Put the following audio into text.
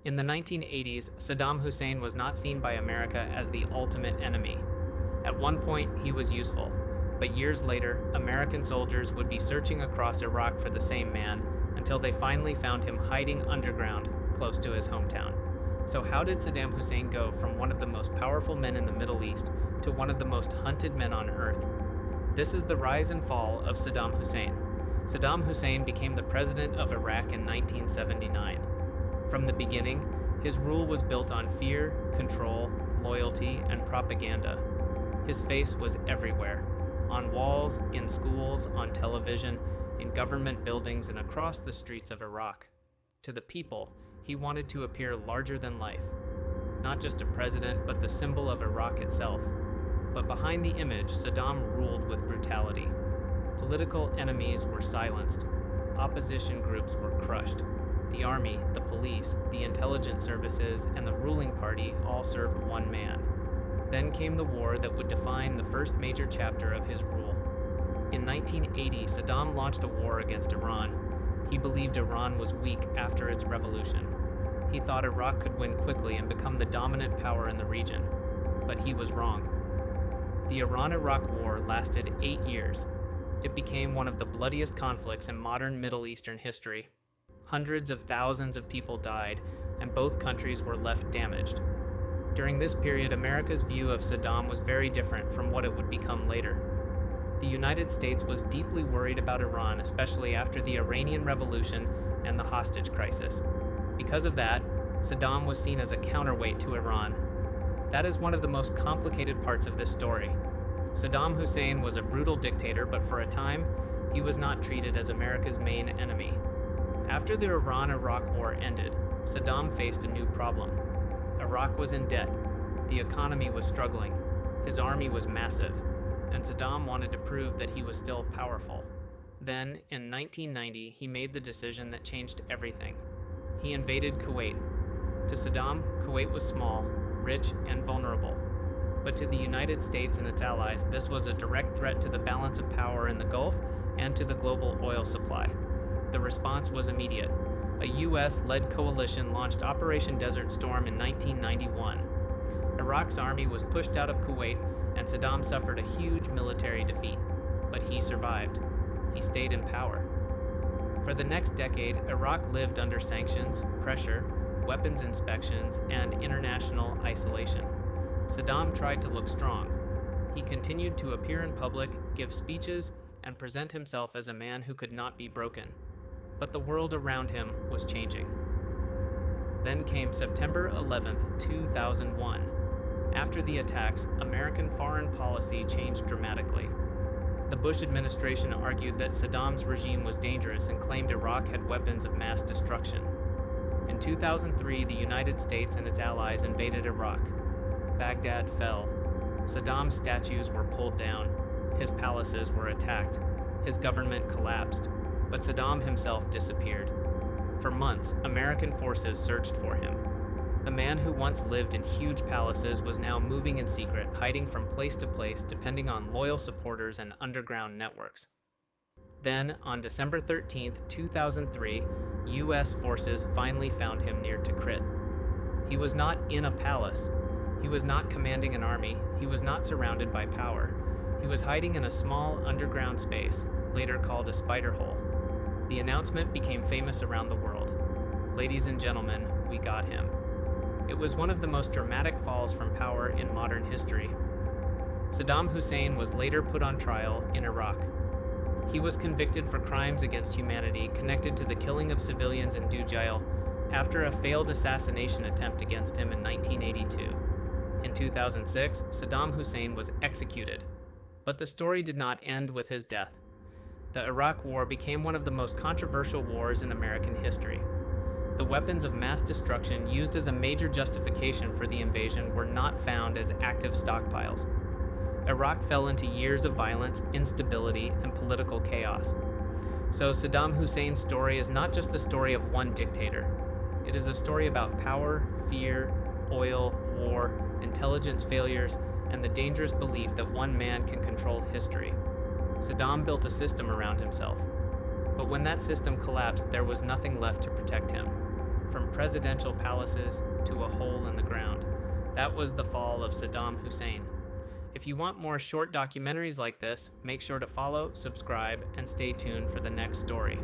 In the 1980s, Saddam Hussein was not seen by America as the ultimate enemy. At one point, he was useful, but years later, American soldiers would be searching across Iraq for the same man until they finally found him hiding underground close to his hometown. So how did Saddam Hussein go from one of the most powerful men in the Middle East to one of the most hunted men on earth? This is the rise and fall of Saddam Hussein. Saddam Hussein became the president of Iraq in 1979. From the beginning, his rule was built on fear, control, loyalty, and propaganda. His face was everywhere, on walls, in schools, on television, in government buildings, and across the streets of Iraq. To the people, he wanted to appear larger than life. Not just a president, but the symbol of Iraq itself. But behind the image, Saddam ruled with brutality. Political enemies were silenced. Opposition groups were crushed. The army, the police, the intelligence services, and the ruling party all served one man. Then came the war that would define the first major chapter of his rule. In 1980, Saddam launched a war against Iran. He believed Iran was weak after its revolution. He thought Iraq could win quickly and become the dominant power in the region. But he was wrong. The Iran-Iraq War lasted 8 years. It became one of the bloodiest conflicts in modern Middle Eastern history. Hundreds of thousands of people died, and both countries were left damaged. During this period, America's view of Saddam was very different from what it would become later. The United States was deeply worried about Iran, especially after the Iranian Revolution and the hostage crisis. Because of that, Saddam was seen as a counterweight to Iran. That is one of the most complicated parts of this story. Saddam Hussein was a brutal dictator, but for a time, he was not treated as America's main enemy. After the Iran-Iraq War ended, Saddam faced a new problem. Iraq was in debt, the economy was struggling, his army was massive, and Saddam wanted to prove that he was still powerful. Then, in 1990, he made the decision that changed everything. He invaded Kuwait. To Saddam, Kuwait was small, rich, and vulnerable. But to the United States and its allies, this was a direct threat to the balance of power in the Gulf and to the global oil supply. The response was immediate. A U.S.-led coalition launched Operation Desert Storm in 1991. Iraq's army was pushed out of Kuwait, and Saddam suffered a huge military defeat. But he survived. He stayed in power. For the next decade, Iraq lived under sanctions, pressure, weapons inspections, and international isolation. Saddam tried to look strong. He continued to appear in public, give speeches, and present himself as a man who could not be broken. But the world around him was changing. Then came September 11, 2001. After the attacks, American foreign policy changed dramatically. The Bush administration argued that Saddam's regime was dangerous and claimed Iraq had weapons of mass destruction. In 2003, the United States and its allies invaded Iraq. Baghdad fell. Saddam's statues were pulled down. His palaces were attacked. His government collapsed. But Saddam himself disappeared. For months, American forces searched for him. The man who once lived in huge palaces was now moving in secret, hiding from place to place, depending on loyal supporters and underground networks. Then, on December 13, 2003, U.S. forces finally found him near Tikrit. He was not in a palace. He was not commanding an army. He was not surrounded by power. He was hiding in a small underground space, later called a spider hole. The announcement became famous around the world. Ladies and gentlemen, we got him. It was one of the most dramatic falls from power in modern history. Saddam Hussein was later put on trial in Iraq. He was convicted for crimes against humanity connected to the killing of civilians in Dujail after a failed assassination attempt against him in 1982. In 2006, Saddam Hussein was executed. But the story did not end with his death. The Iraq War became one of the most controversial wars in American history. The weapons of mass destruction used as a major justification for the invasion were not found as active stockpiles. Iraq fell into years of violence, instability, and political chaos. So Saddam Hussein's story is not just the story of one dictator. It is a story about power, fear, oil, war, intelligence failures, and the dangerous belief that one man can control history. Saddam built a system around himself. But when that system collapsed, there was nothing left to protect him. from presidential palaces to a hole in the ground. That was the fall of Saddam Hussein. If you want more short documentaries like this, make sure to follow, subscribe, and stay tuned for the next story.